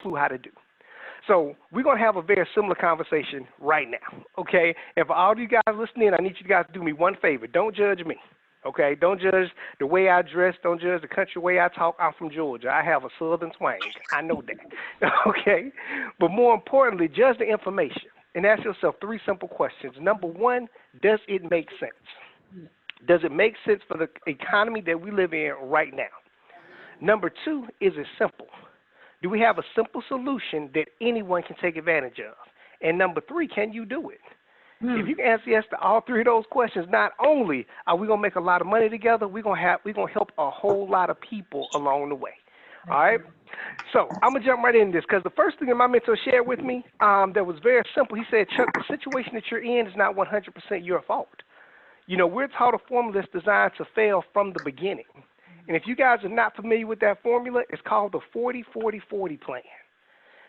clue how to do. So we're going to have a very similar conversation right now, okay? And for all of you guys listening, I need you guys to do me one favor. Don't judge me, okay? Don't judge the way I dress. Don't judge the country way I talk. I'm from Georgia. I have a southern twang. I know that, okay? But more importantly, judge the information and ask yourself 3 simple questions. Number 1, does it make sense? Does it make sense for the economy that we live in right now? Number 2, is it simple? Do we have a simple solution that anyone can take advantage of? And number 3, can you do it? If you can answer yes to all 3 of those questions, not only are we going to make a lot of money together, we're going to help a whole lot of people along the way. All right? So I'm going to jump right into this because the first thing that my mentor shared with me that was very simple, he said, Chuck, the situation that you're in is not 100% your fault. You know, we're taught a formula that's designed to fail from the beginning. And if you guys are not familiar with that formula, it's called the 40-40-40 plan.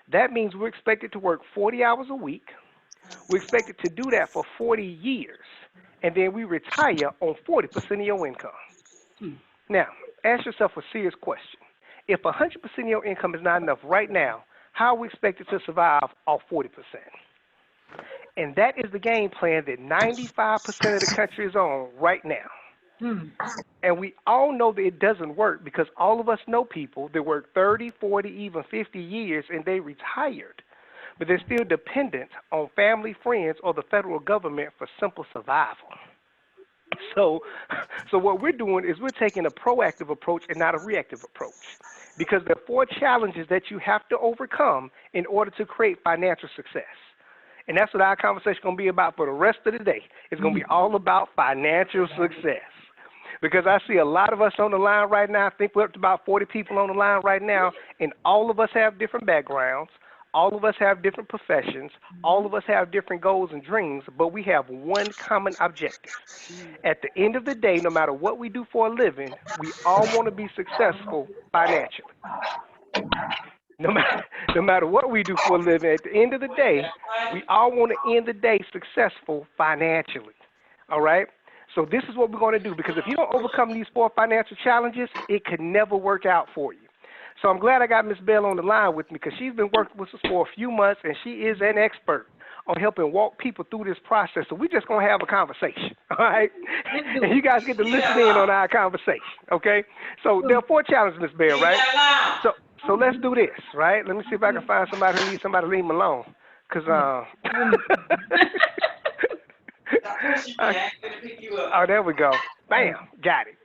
That means we're expected to work 40 hours a week. We're expected to do that for 40 years. And then we retire on 40% of your income. Now, ask yourself a serious question. If 100% of your income is not enough right now, how are we expected to survive off 40%? And that is the game plan that 95% of the country is on right now. And we all know that it doesn't work because all of us know people that work 30, 40, even 50 years and they retired, but they're still dependent on family, friends, or the federal government for simple survival. So what we're doing is we're taking a proactive approach and not a reactive approach because there are 4 challenges that you have to overcome in order to create financial success. And that's what our conversation is going to be about for the rest of the day. It's going to be all about financial success. Because I see a lot of us on the line right now. I think we're up to about 40 people on the line right now, and all of us have different backgrounds. All of us have different professions. All of us have different goals and dreams, but we have one common objective. At the end of the day, no matter what we do for a living, we all want to be successful financially. No matter what we do for a living, at the end of the day, we all want to end the day successful financially. All right? So this is what we're going to do, because if you don't overcome these 4 financial challenges, it could never work out for you. So I'm glad I got Miss Bell on the line with me because she's been working with us for a few months, and she is an expert on helping walk people through this process. So we're just going to have a conversation, all right? And you guys get to listen in on our conversation, okay? So there are 4 challenges, Miss Bell, right? So let's do this, right? Let me see if I can find somebody who needs somebody to leave them alone. Because, oh, there we go. Bam, got it.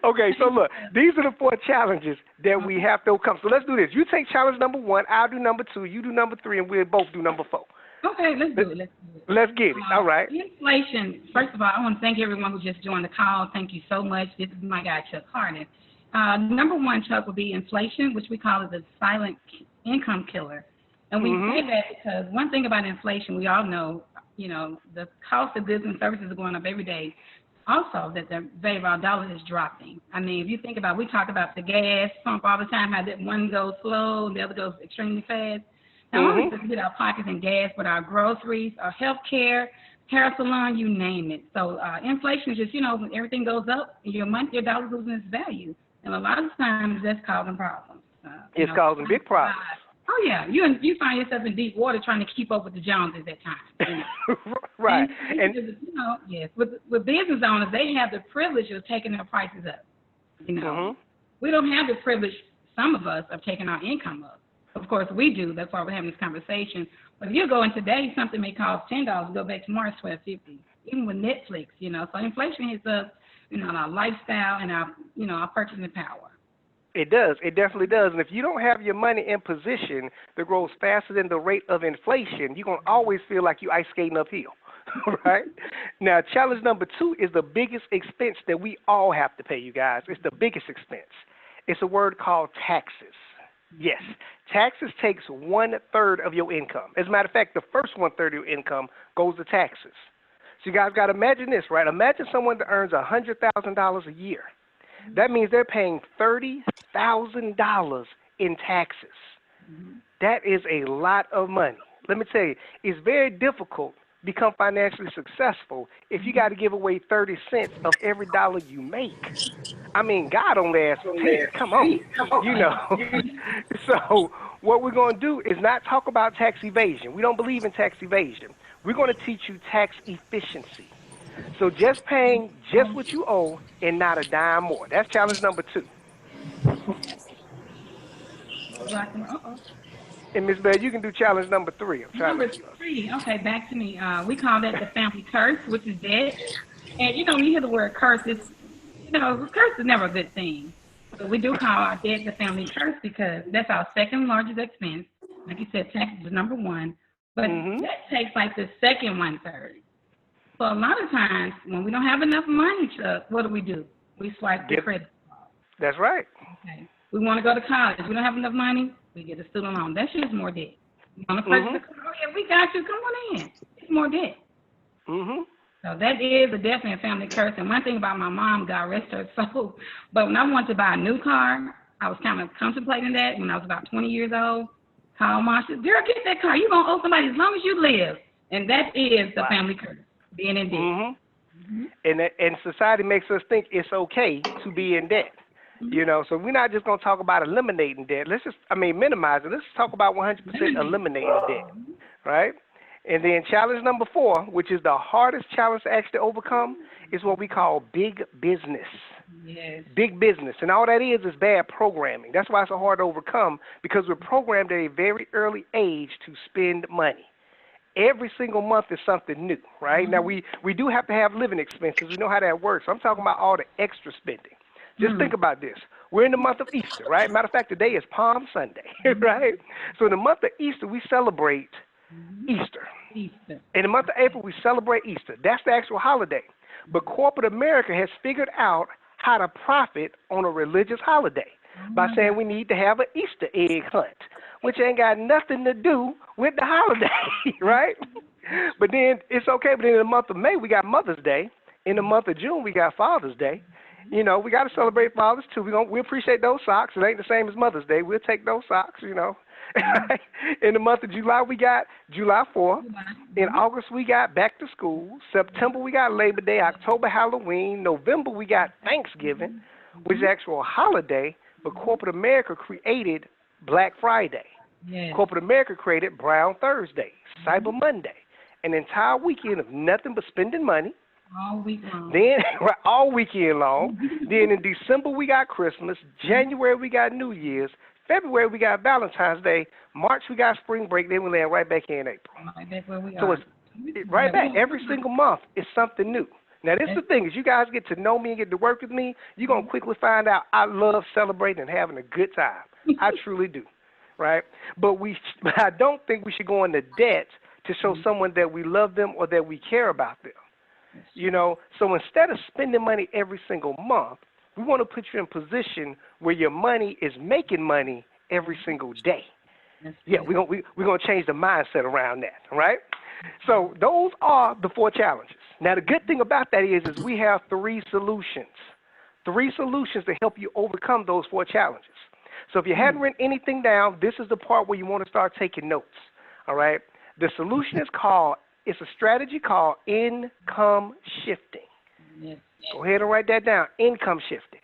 Okay, so look, these are the 4 challenges that we have to overcome. So let's do this. You take challenge number 1, I'll do number 2, you do number 3, and we'll both do number 4. Okay, let's do it. Let's get it. All right. Inflation. First of all, I want to thank everyone who just joined the call. Thank you so much. This is my guy, Chuck Harden. Number 1, Chuck, will be inflation, which we call it the silent income killer. And we say that because one thing about inflation, we all know, you know, the cost of goods and services are going up every day. Also, that the value of our dollar is dropping. I mean, if you think about, we talk about the gas pump all the time, how that one goes slow and the other goes extremely fast. Now, only to get our pockets in gas, but our groceries, our health care, hair salon, you name it. So inflation is just, you know, when everything goes up, your money, your dollar losing its value. And a lot of times that's causing problems. It's causing big problems. Oh, yeah. You find yourself in deep water trying to keep up with the Joneses at times. You know? Right. And you know, yes, with business owners, they have the privilege of taking their prices up. You know, we don't have the privilege, some of us, of taking our income up. Of course, we do. That's why we're having this conversation. But if you go in today, something may cost $10. Go back tomorrow, it's $12.50. Even with Netflix, you know. So inflation hits us, you know, our lifestyle and our, you know, our purchasing power. It does. It definitely does. And if you don't have your money in position that grows faster than the rate of inflation, you're going to always feel like you're ice skating uphill, right? Now, challenge number 2 is the biggest expense that we all have to pay, you guys. It's the biggest expense. It's a word called taxes. Yes, taxes takes 1/3 of your income. As a matter of fact, the first 1/3 of your income goes to taxes. So you guys got to imagine this, right? Imagine someone that earns $100,000 a year. That means they're paying $30,000 in taxes. That is a lot of money. Let me tell you, it's very difficult become financially successful if you got to give away 30 cents of every dollar you make? I mean, God only asks for 10. Come on, you know. So what we're going to do is not talk about tax evasion. We don't believe in tax evasion. We're going to teach you tax efficiency. So just paying just what you owe and not a dime more. That's challenge number 2. And Miss Bell, you can do challenge number 3. I'm trying Number to. 3, okay, back to me. We call that the family curse, which is debt. And when you hear the word curse, it's curse is never a good thing. But we do call our debt the family curse because that's our second largest expense. Like you said, taxes is number 1, but that takes like the second 1/3. So a lot of times when we don't have enough money, Chuck, what do? We swipe the credit card. That's right. Okay. We want to go to college. We don't have enough money. We get a student loan. That's just more debt. You want to purchase a car? Oh, yeah, we got you. Come on in. It's more debt. So that is a definite family curse. And one thing about my mom, God rest her soul, but when I wanted to buy a new car, I was kind of contemplating that when I was about 20 years old. Called mom, she said, girl, get that car. You're going to owe somebody as long as you live. And that is the family curse, being in debt. And society makes us think it's okay to be in debt. So we're not just going to talk about eliminating debt. Minimize it. Let's talk about 100% eliminating debt, right? And then challenge number 4, which is the hardest challenge to actually overcome, is what we call big business. Yes. Big business. And all that is bad programming. That's why it's so hard to overcome, because we're programmed at a very early age to spend money. Every single month is something new, right? Now, we do have to have living expenses. We know how that works. I'm talking about all the extra spending. Just think about this. We're in the month of Easter, right? Matter of fact, today is Palm Sunday, right? So in the month of Easter, we celebrate Easter. In the month of April, we celebrate Easter. That's the actual holiday. But corporate America has figured out how to profit on a religious holiday by saying we need to have an Easter egg hunt, which ain't got nothing to do with the holiday, right? But then it's okay. But then in the month of May, we got Mother's Day. In the month of June, we got Father's Day. We got to celebrate fathers, too. We appreciate those socks. It ain't the same as Mother's Day. We'll take those socks, In the month of July, we got July 4th. In August, we got back to school. September, we got Labor Day. October, Halloween. November, we got Thanksgiving, which is actual holiday. But corporate America created Black Friday. Yes. Corporate America created Brown Thursday, Cyber Monday, an entire weekend of nothing but spending money. All week long. Then, all weekend long. Then in December, we got Christmas. January, we got New Year's. February, we got Valentine's Day. March, we got spring break. Then we land right back here in April. Right back where we so are. It's right back. Every single month is something new. Now, this is the thing. As you guys get to know me and get to work with me, you're going to quickly find out I love celebrating and having a good time. I truly do, right? But I don't think we should go into debt to show someone that we love them or that we care about them. So instead of spending money every single month, we want to put you in a position where your money is making money every single day. Yeah, we're gonna change the mindset around that, all right? So those are the 4 challenges. Now, the good thing about that is we have 3 solutions. 3 solutions to help you overcome those 4 challenges. So if you hadn't written anything down, this is the part where you want to start taking notes, all right? The solution is it's a strategy called income shifting. Yes. Go ahead and write that down, income shifting.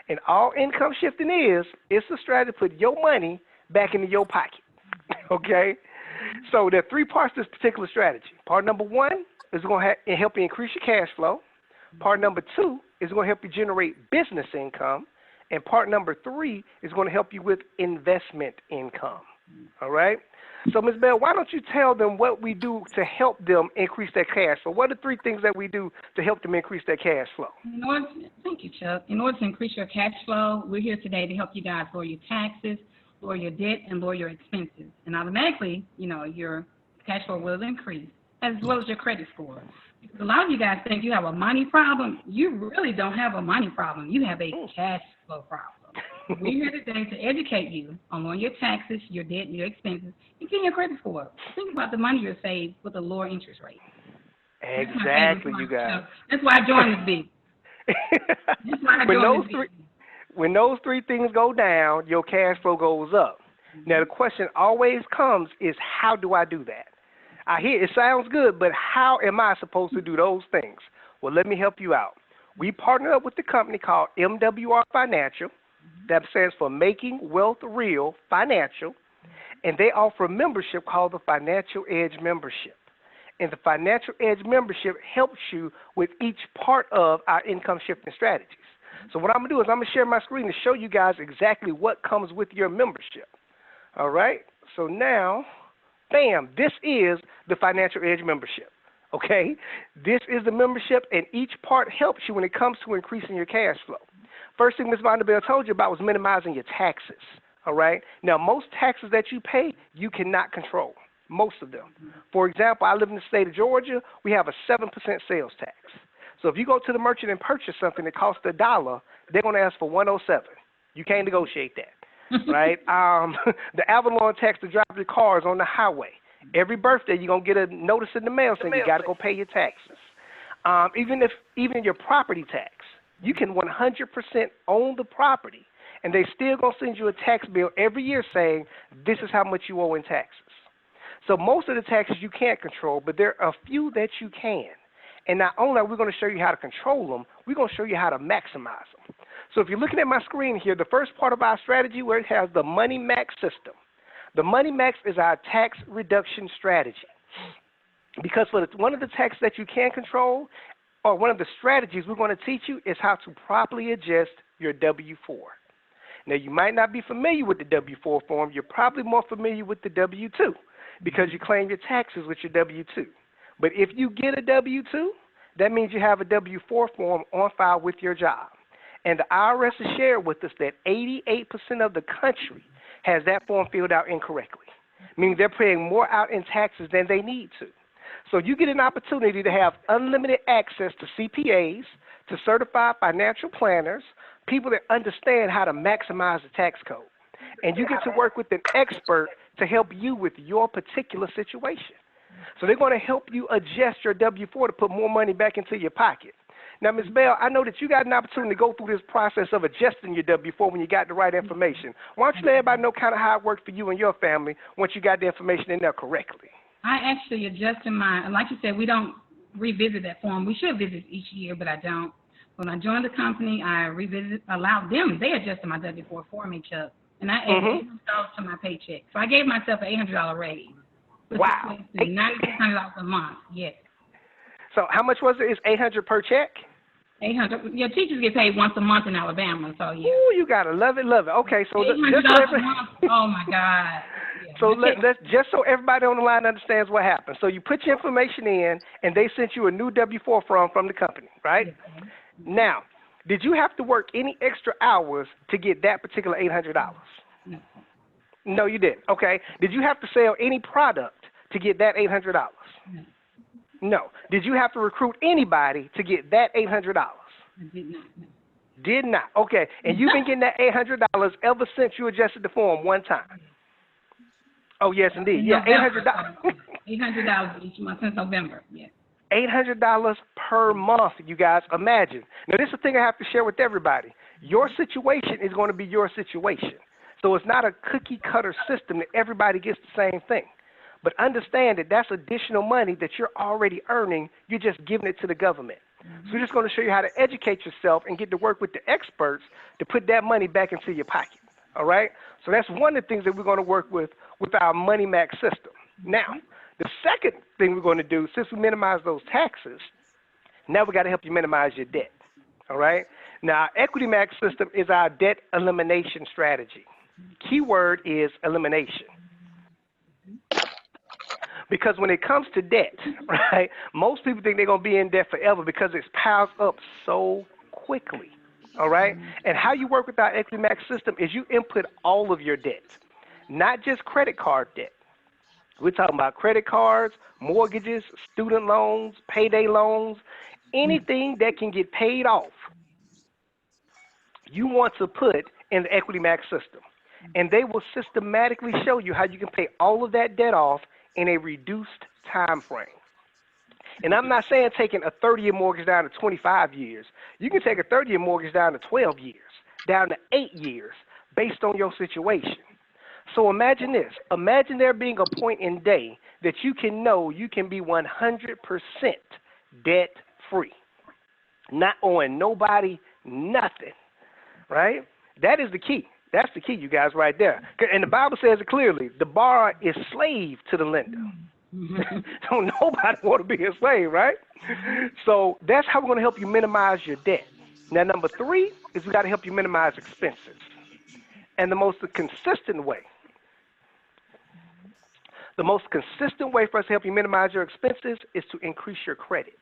And all income shifting it's a strategy to put your money back into your pocket, okay? So there are 3 parts to this particular strategy. Part number 1 is going to help you increase your cash flow. Part number 2 is going to help you generate business income. And part number 3 is going to help you with investment income, all right? So, Ms. Bell, why don't you tell them what we do to help them increase their cash flow? What are the 3 things that we do to help them increase their cash flow? Thank you, Chuck. In order to increase your cash flow, we're here today to help you guys lower your taxes, lower your debt, and lower your expenses. And automatically, your cash flow will increase, as well as your credit score. Because a lot of you guys think you have a money problem. You really don't have a money problem. You have a cash flow problem. We're here today to educate you on lowering your taxes, your debt, and your expenses, and getting your credit score up. Think about the money you'll save with a lower interest rate. Exactly, you guys. That's why I joined this big. That's why I joined this big. When those 3 things go down, your cash flow goes up. Now, the question always comes is, how do I do that? I hear it sounds good, but how am I supposed to do those things? Well, let me help you out. We partnered up with the company called MWR Financial. That stands for Making Wealth Real Financial. And they offer a membership called the Financial Edge Membership. And the Financial Edge Membership helps you with each part of our income shifting strategies. So what I'm going to do is I'm going to share my screen to show you guys exactly what comes with your membership. All right? So now, bam, this is the Financial Edge Membership. Okay? This is the membership, and each part helps you when it comes to increasing your cash flow. First thing Ms. Vanderbilt told you about was minimizing your taxes. All right? Now, most taxes that you pay, you cannot control. Most of them. For example, I live in the state of Georgia. We have a 7% sales tax. So if you go to the merchant and purchase something that costs $1, they're going to ask for 107. You can't negotiate that, right? The Avalon tax to drive your cars on the highway. Every birthday, you're going to get a notice in the mail saying you got to go pay your taxes. Even your property tax, you can 100% own the property, and they still going to send you a tax bill every year saying this is how much you owe in taxes. So most of the taxes you can't control, but there are a few that you can. And not only are we going to show you how to control them, we're going to show you how to maximize them. So if you're looking at my screen here, the first part of our strategy where it has the Money Max system. The Money Max is our tax reduction strategy. Because for one of the taxes that you can control, or one of the strategies we're going to teach you is how to properly adjust your W-4. Now, you might not be familiar with the W-4 form. You're probably more familiar with the W-2 because you claim your taxes with your W-2. But if you get a W-2, that means you have a W-4 form on file with your job. And the IRS has shared with us that 88% of the country has that form filled out incorrectly, meaning they're paying more out in taxes than they need to. So you get an opportunity to have unlimited access to CPAs, to certified financial planners, people that understand how to maximize the tax code. And you get to work with an expert to help you with your particular situation. So they're going to help you adjust your W-4 to put more money back into your pocket. Now, Ms. Bell, I know that you got an opportunity to go through this process of adjusting your W-4 when you got the right information. Why don't you let everybody know kind of how it worked for you and your family once you got the information in there correctly? I actually adjusted mine. Like you said, we don't revisit that form. We should visit each year, but I don't. When I joined the company, I allowed them. They adjusted my W-4 for me, Chuck, and I added $800 to my paycheck. So I gave myself an $800 raise. Wow. $9,600 a month, yes. So how much was it? It's $800 per check? $800. Yeah, teachers get paid once a month in Alabama, so yeah. Ooh, you gotta love it, love it. Okay, so $800 a month. Oh my God. Yeah. So let's just so everybody on the line understands what happened. So you put your information in, and they sent you a new W-4 from the company, right? Yes. Now, did you have to work any extra hours to get that particular $800? No. No, you didn't. Okay. Did you have to sell any product to get that $800? No. No. Did you have to recruit anybody to get that $800? I did not. No. Did not. Okay. And you've been getting that $800 ever since you adjusted the form one time. Oh, yes, indeed. Yeah, $800. $800 each month since November. Yes. $800 per month, you guys. Imagine. Now, this is the thing I have to share with everybody. Your situation is going to be your situation. So it's not a cookie-cutter system that everybody gets the same thing. But understand that that's additional money that you're already earning. You're just giving it to the government. So we're just going to show you how to educate yourself and get to work with the experts to put that money back into your pocket. All right? So that's one of the things that we're going to work with our Money Max system. Now, the second thing we're going to do, since we minimize those taxes, now we got to help you minimize your debt. All right? Now, our Equity Max system is our debt elimination strategy. Keyword is elimination. Because when it comes to debt, right, most people think they're going to be in debt forever because it piles up so quickly, all right? And how you work with our Equity Max system is you input all of your debt, not just credit card debt. We're talking about credit cards, mortgages, student loans, payday loans, anything that can get paid off, you want to put in the Equity Max system. And they will systematically show you how you can pay all of that debt off in a reduced time frame. And I'm not saying taking a 30-year mortgage down to 25 years. You can take a 30-year mortgage down to 12 years, down to 8 years, based on your situation. So imagine this. Imagine there being a point in day that you can know you can be 100% debt free, not owing nobody nothing, right? That is the key. That's the key, you guys, right there. And the Bible says it clearly. The borrower is slave to the lender. Don't nobody want to be a slave, right? So that's how we're going to help you minimize your debt. Now, number 3 is we got to help you minimize expenses. And the most consistent way for us to help you minimize your expenses is to increase your credit.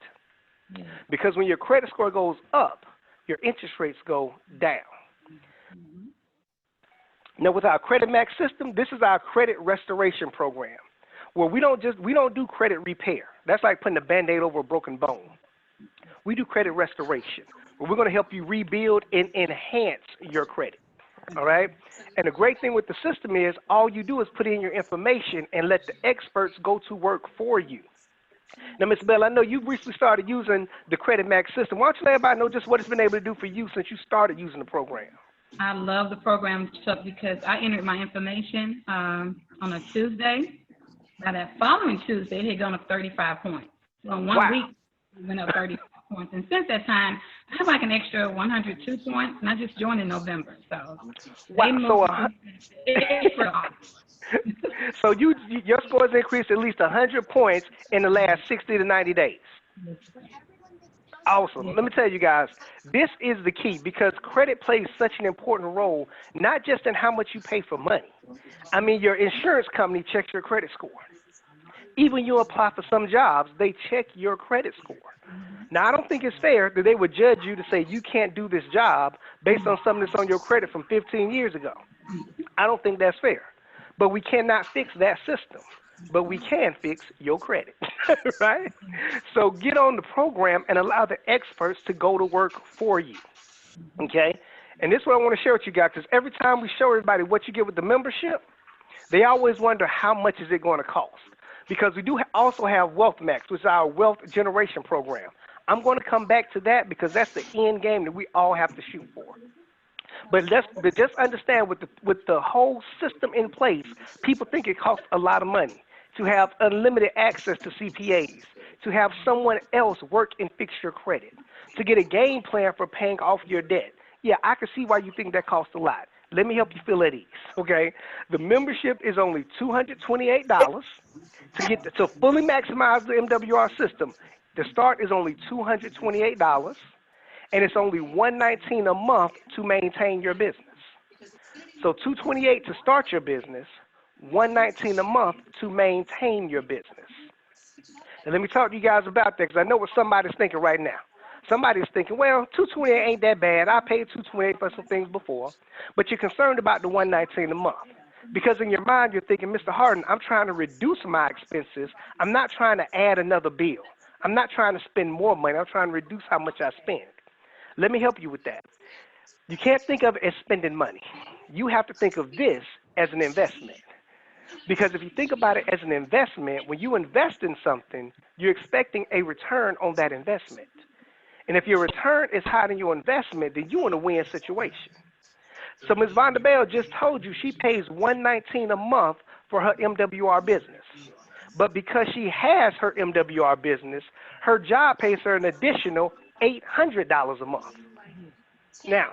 Yeah. Because when your credit score goes up, your interest rates go down. Mm-hmm. Now, with our Credit Max system, this is our credit restoration program, where we don't do credit repair. That's like putting a Band-Aid over a broken bone. We do credit restoration, where we're going to help you rebuild and enhance your credit. All right? And the great thing with the system is all you do is put in your information and let the experts go to work for you. Now, Ms. Bell, I know you recently started using the Credit Max system. Why don't you let everybody know just what it's been able to do for you since you started using the program? I love the program, Chuck, because I entered my information on a Tuesday. Now, that following Tuesday, it had gone up 35 points. So in 1 week, it went up 35 points. And since that time, I have like an extra 102 points, and I just joined in November. So so your score has increased at least 100 points in the last 60 to 90 days. Awesome. Let me tell you guys, this is the key because credit plays such an important role, not just in how much you pay for money. I mean, your insurance company checks your credit score. Even you apply for some jobs, they check your credit score. Now, I don't think it's fair that they would judge you to say you can't do this job based on something that's on your credit from 15 years ago. I don't think that's fair. But we cannot fix that system. But we can fix your credit, right? So get on the program and allow the experts to go to work for you, okay? And this is what I want to share with you guys, because every time we show everybody what you get with the membership, they always wonder how much is it going to cost. Because we do also have Wealth Max, which is our wealth generation program. I'm going to come back to that because that's the end game that we all have to shoot for. But just understand with the whole system in place, people think it costs a lot of money to have unlimited access to CPAs, to have someone else work and fix your credit, to get a game plan for paying off your debt. Yeah, I can see why you think that costs a lot. Let me help you feel at ease, okay? The membership is only $228 to fully maximize the MWR system. The start is only $228. And it's only $119 a month to maintain your business. So $228 to start your business, $119 a month to maintain your business. And let me talk to you guys about that because I know what somebody's thinking right now. Somebody's thinking, well, $228 ain't that bad. I paid $228 for some things before. But you're concerned about the $119 a month. Because in your mind, you're thinking, Mr. Harden, I'm trying to reduce my expenses. I'm not trying to add another bill. I'm not trying to spend more money. I'm trying to reduce how much I spend. Let me help you with that. You can't think of it as spending money. You have to think of this as an investment. Because if you think about it as an investment, when you invest in something, you're expecting a return on that investment. And if your return is higher than your investment, then you're in a win situation. So Ms. Vonda just told you she pays $119 a month for her MWR business. But because she has her MWR business, her job pays her an additional $800 a month. Now,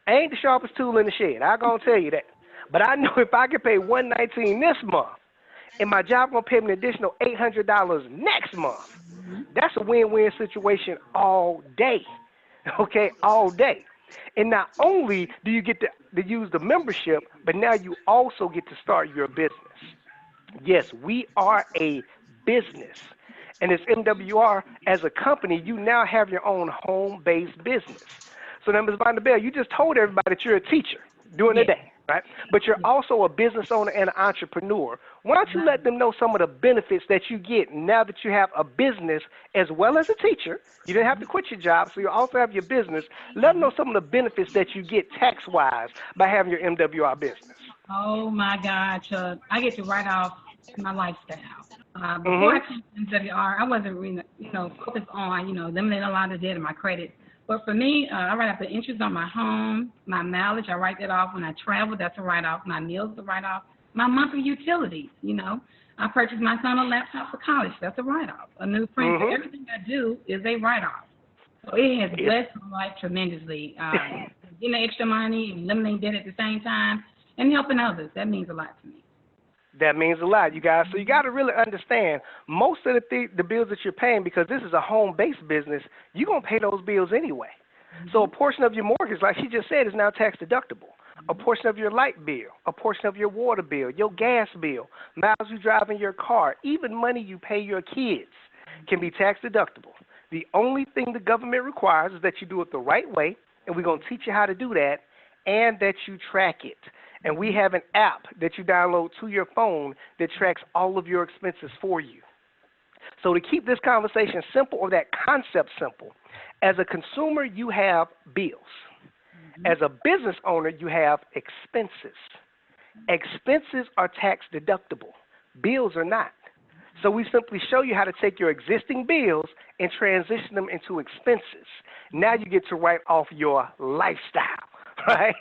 I ain't the sharpest tool in the shed. I'm going to tell you that. But I know if I can pay $119 this month and my job going to pay me an additional $800 next month, that's a win-win situation all day, okay, all day. And not only do you get to use the membership, but now you also get to start your business. Yes, we are a business. And as MWR, as a company, you now have your own home-based business. So now, Ms. Vonda, you just told everybody that you're a teacher during the day, right? But you're also a business owner and an entrepreneur. Why don't you let them know some of the benefits that you get now that you have a business as well as a teacher? You didn't have to quit your job, so you also have your business. Let them know some of the benefits that you get tax-wise by having your MWR business. Oh, my God, Chuck. I get to write off my lifestyle. Before I came to MWR, I wasn't really, focused on, eliminating a lot of debt in my credit. But for me, I write off the interest on my home, my mileage, I write that off. When I travel, that's a write-off. My meals, a write-off. my monthly utilities, you know. I purchased my son a laptop for college. That's a write-off. A new printer. Everything I do is a write-off. So it has blessed my life tremendously. Getting the extra money and eliminating debt at the same time and helping others. That means a lot to me. That means a lot, you guys. So you got to really understand most of the bills that you're paying, because this is a home-based business, you're going to pay those bills anyway. So a portion of your mortgage, like she just said, is now tax deductible. A portion of your light bill, a portion of your water bill, your gas bill, miles you drive in your car, even money you pay your kids can be tax deductible. The only thing the government requires is that you do it the right way, and we're going to teach you how to do that, and that you track it. And we have an app that you download to your phone that tracks all of your expenses for you. So to keep this conversation simple, or that concept simple, as a consumer, you have bills. As a business owner, you have expenses. Expenses are tax deductible. Bills are not. So we simply show you how to take your existing bills and transition them into expenses. Now you get to write off your lifestyle, right?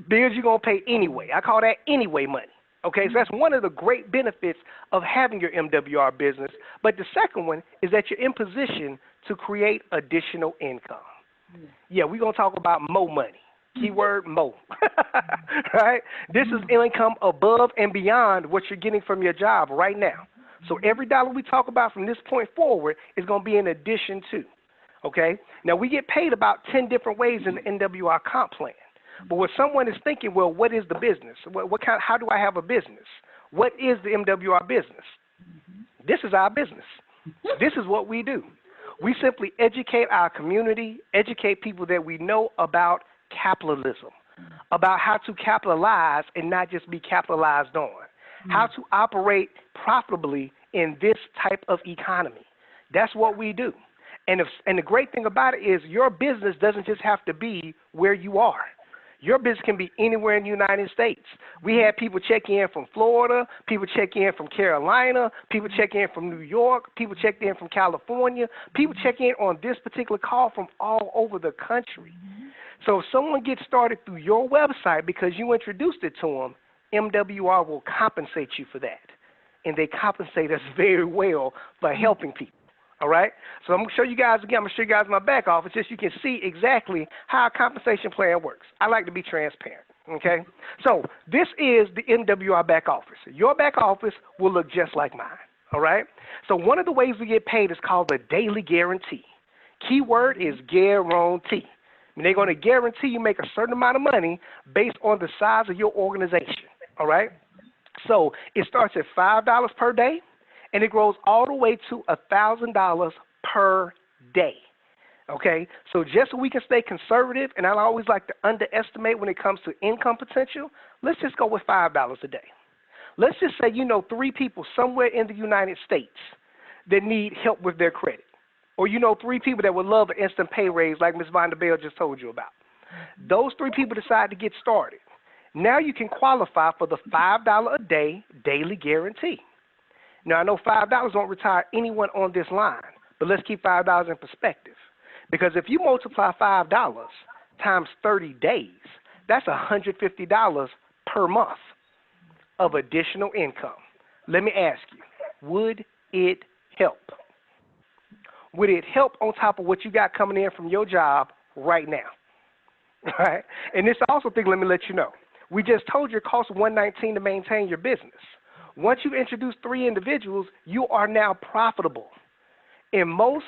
Bills you're going to pay anyway. I call that anyway money. Okay, so that's one of the great benefits of having your MWR business. But the second one is that you're in position to create additional income. Yeah, we're going to talk about more money. Keyword more, right? This is income above and beyond what you're getting from your job right now. So every dollar we talk about from this point forward is going to be in addition to, okay? Now, we get paid about 10 different ways in the NWR comp plan. But when someone is thinking, well, what is the business? How do I have a business? What is the MWR business? This is our business. This is what we do. We simply educate our community, educate people that we know about capitalism, about how to capitalize and not just be capitalized on, how to operate profitably in this type of economy. That's what we do. And the great thing about it is your business doesn't just have to be where you are. Your business can be anywhere in the United States. We had people check in from Florida, people check in from Carolina, people check in from New York, people check in from California, people check in on this particular call from all over the country. So if someone gets started through your website because you introduced it to them, MWR will compensate you for that. And they compensate us very well for helping people. All right? So I'm going to show you guys again. I'm going to show you guys my back office just so you can see exactly how a compensation plan works. I like to be transparent. Okay? So this is the MWR back office. Your back office will look just like mine. All right? So one of the ways we get paid is called the daily guarantee. Keyword is guarantee. I mean, they're going to guarantee you make a certain amount of money based on the size of your organization. All right? So it starts at $5 per day, and it grows all the way to $1,000 per day. Okay? So just so we can stay conservative, and I always like to underestimate when it comes to income potential, let's just go with $5 a day. Let's just say you know 3 people somewhere in the United States that need help with their credit. Or you know 3 people that would love an instant pay raise like Ms. Vonda just told you about. Those 3 people decide to get started. Now you can qualify for the $5 a day daily guarantee. Now, I know $5 won't retire anyone on this line, but let's keep $5 in perspective. Because if you multiply $5 times 30 days, that's $150 per month of additional income. Let me ask you, would it help? Would it help on top of what you got coming in from your job right now? Right? And this also thing, let me let you know. We just told you it costs $119 to maintain your business. Once you introduce 3 individuals, you are now profitable. In most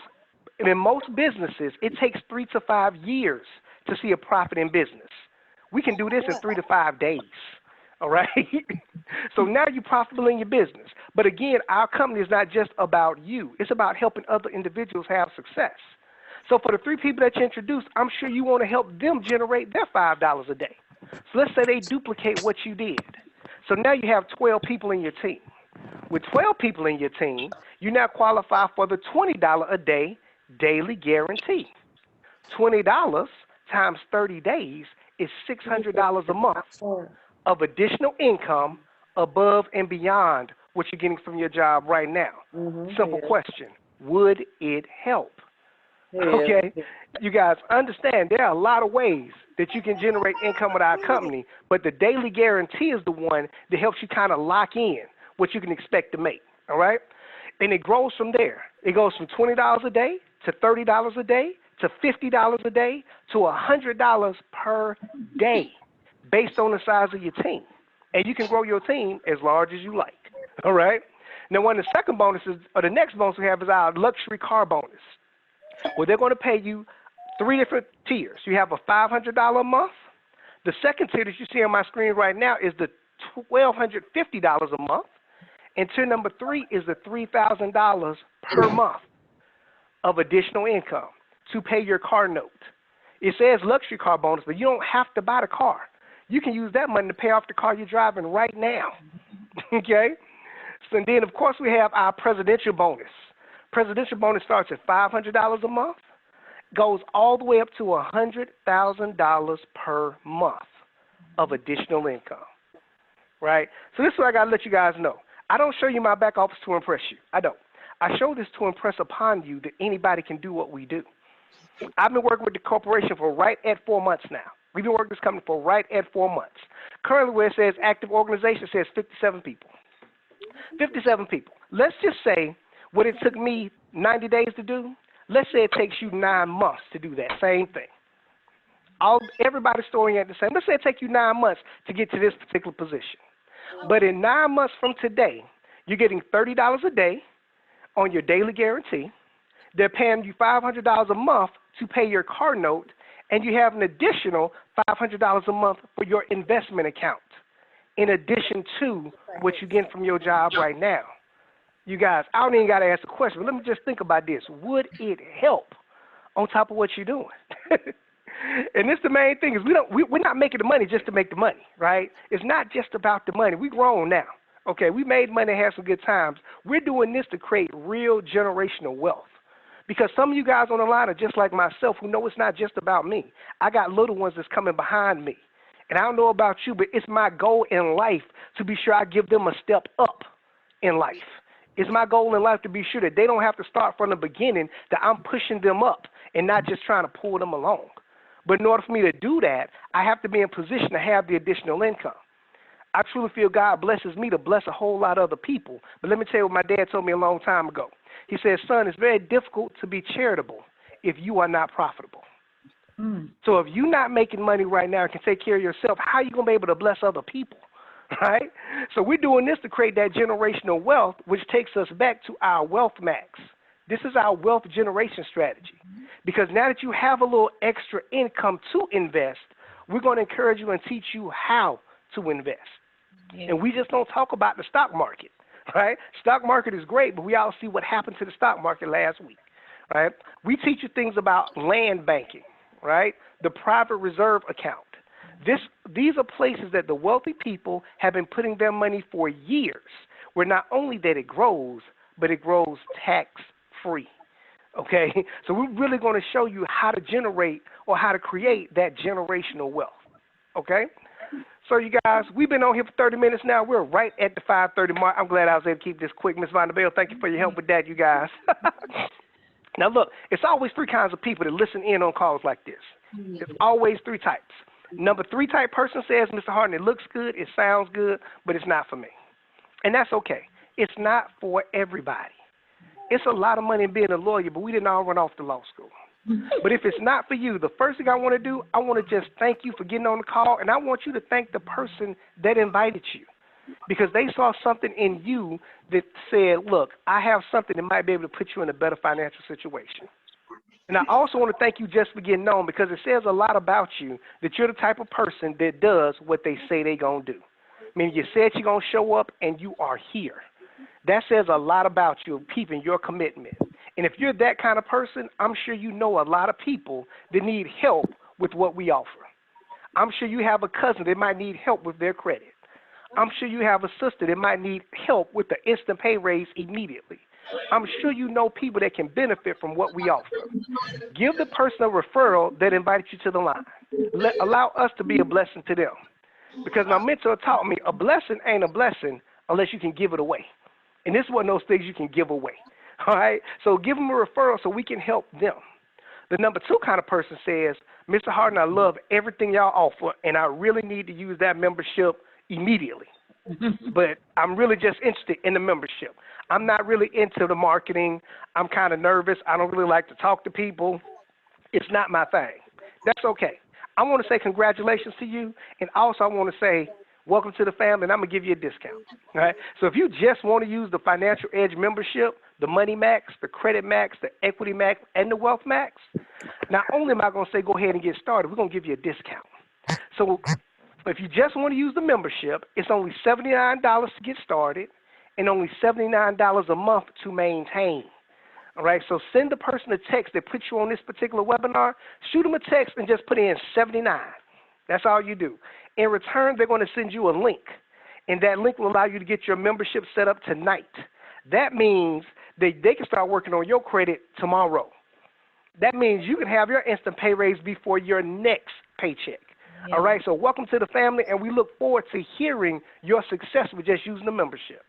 businesses, it takes 3 to 5 years to see a profit in business. We can do this in 3 to 5 days. All right? So now you're profitable in your business. But again, our company is not just about you. It's about helping other individuals have success. So for the 3 people that you introduced, I'm sure you want to help them generate their $5 a day. So let's say they duplicate what you did. So now you have 12 people in your team. With 12 people in your team, you now qualify for the $20 a day daily guarantee. $20 times 30 days is $600 a month of additional income above and beyond what you're getting from your job right now. Simple question. Would it help? Okay? You guys understand there are a lot of ways that you can generate income with our company, but the daily guarantee is the one that helps you kind of lock in what you can expect to make. All right? And it grows from there. It goes from $20 a day to $30 a day to $50 a day to $100 per day based on the size of your team. And you can grow your team as large as you like. All right? Now, one of the second bonuses, or the next bonus we have is our luxury car bonus. Well, they're going to pay you 3 different tiers. You have a $500 a month. The second tier that you see on my screen right now is the $1,250 a month. And tier number 3 is the $3,000 per month of additional income to pay your car note. It says luxury car bonus, but you don't have to buy the car. You can use that money to pay off the car you're driving right now. Okay? So then, of course, we have our presidential bonus. Presidential bonus starts at $500 a month, goes all the way up to $100,000 per month of additional income, right? So this is what I got to let you guys know. I don't show you my back office to impress you. I don't. I show this to impress upon you that anybody can do what we do. I've been working with the corporation for right at 4 months now. We've been working with this company for right at 4 months. Currently, where it says active organization, it says 57 people. 57 people. Let's just say what it took me 90 days to do, let's say it takes you 9 months to do that same thing. Everybody's story ain't the same. Let's say it takes you 9 months to get to this particular position. But in 9 months from today, you're getting $30 a day on your daily guarantee. They're paying you $500 a month to pay your car note, and you have an additional $500 a month for your investment account, in addition to what you get from your job right now. You guys, I don't even got to ask a question, but let me just think about this. Would it help on top of what you're doing? And this the main thing is we're not making the money just to make the money, right? It's not just about the money. We're grown now. Okay, we made money and had some good times. We're doing this to create real generational wealth. Because some of you guys on the line are just like myself who know it's not just about me. I got little ones that's coming behind me. And I don't know about you, but it's my goal in life to be sure I give them a step up in life. It's my goal in life to be sure that they don't have to start from the beginning, that I'm pushing them up and not just trying to pull them along. But in order for me to do that, I have to be in position to have the additional income. I truly feel God blesses me to bless a whole lot of other people. But let me tell you what my dad told me a long time ago. He said, son, it's very difficult to be charitable if you are not profitable. So if you're not making money right now and can take care of yourself, how are you going to be able to bless other people, right? So we're doing this to create that generational wealth, which takes us back to our wealth max. This is our wealth generation strategy. Because now that you have a little extra income to invest, we're going to encourage you and teach you how to invest. Yeah. And we just don't talk about the stock market, right? Stock market is great, but we all see what happened to the stock market last week, right? We teach you things about land banking, right? The private reserve account. These are places that the wealthy people have been putting their money for years, where not only that it grows, but it grows tax-free. Okay, so we're really going to show you how to generate or how to create that generational wealth. Okay, so you guys, we've been on here for 30 minutes now. We're right at the 5:30 mark. I'm glad I was able to keep this quick. Ms. Vanderbilt, thank you for your help with that, you guys. Now, look, it's always 3 kinds of people that listen in on calls like this. It's always 3 types. Number 3 type person says, Mr. Harden, it looks good, it sounds good, but it's not for me. And that's okay. It's not for everybody. It's a lot of money in being a lawyer, but we didn't all run off to law school. But if it's not for you, the first thing I want to do, I want to just thank you for getting on the call, and I want you to thank the person that invited you, because they saw something in you that said, look, I have something that might be able to put you in a better financial situation. And I also want to thank you just for getting on, because it says a lot about you that you're the type of person that does what they say they're going to do. I mean, you said you're going to show up, and you are here. That says a lot about you, keeping your commitment. And if you're that kind of person, I'm sure you know a lot of people that need help with what we offer. I'm sure you have a cousin that might need help with their credit. I'm sure you have a sister that might need help with the instant pay raise immediately. I'm sure you know people that can benefit from what we offer. Give the person a referral that invited you to the line. Allow us to be a blessing to them. Because my mentor taught me a blessing ain't a blessing unless you can give it away. And this is one of those things you can give away. All right? So give them a referral so we can help them. The number 2 kind of person says, Mr. Harden, I love everything y'all offer, and I really need to use that membership immediately. But I'm really just interested in the membership. I'm not really into the marketing. I'm kind of nervous. I don't really like to talk to people. It's not my thing. That's okay. I want to say congratulations to you, and also I want to say welcome to the family, and I'm going to give you a discount. All right? So if you just want to use the Financial Edge membership, the Money Max, the Credit Max, the Equity Max, and the Wealth Max, not only am I going to say go ahead and get started, we're going to give you a discount. So if you just want to use the membership, it's only $79 to get started and only $79 a month to maintain. All right, so send the person a text that puts you on this particular webinar. Shoot them a text and just put in 79. That's all you do. In return, they're going to send you a link, and that link will allow you to get your membership set up tonight. That means that they can start working on your credit tomorrow. That means you can have your instant pay raise before your next paycheck. Yeah. All right, so welcome to the family, and we look forward to hearing your success with just using the membership.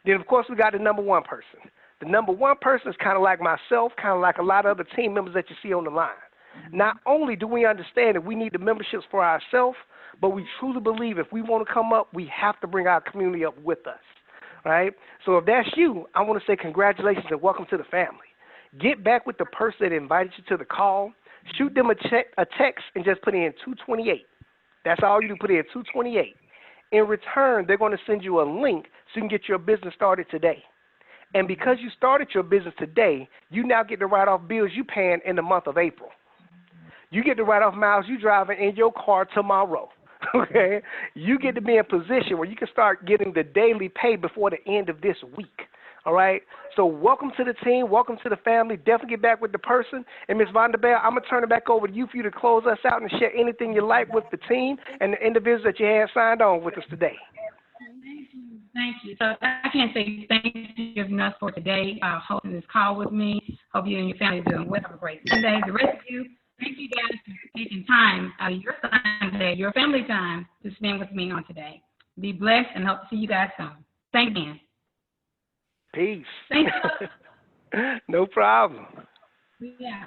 Then, of course, we got the number 1 person. The number 1 person is kind of like myself, kind of like a lot of other team members that you see on the line. Not only do we understand that we need the memberships for ourselves, but we truly believe if we want to come up, we have to bring our community up with us. Right? So if that's you, I want to say congratulations and welcome to the family. Get back with the person that invited you to the call. Shoot them a text and just put in 228. That's all you do, put in 228. In return, they're going to send you a link so you can get your business started today. And because you started your business today, you now get to write off bills you paying in the month of April. You get to write off miles you driving in your car tomorrow. Okay? You get to be in a position where you can start getting the daily pay before the end of this week. All right? So welcome to the team. Welcome to the family. Definitely get back with the person. And Ms. Vonderbeer, I'm going to turn it back over to you for you to close us out and share anything you like with the team and the individuals that you have signed on with us today. Thank you. So I can't say thank you enough for today, hosting this call with me. Hope you and your family are doing well. Have a great Sunday. The rest of you, thank you guys for taking time out of your Sunday, your family time, to spend with me on today. Be blessed and hope to see you guys soon. Thank you again. Peace. Thank you. No problem. Yeah.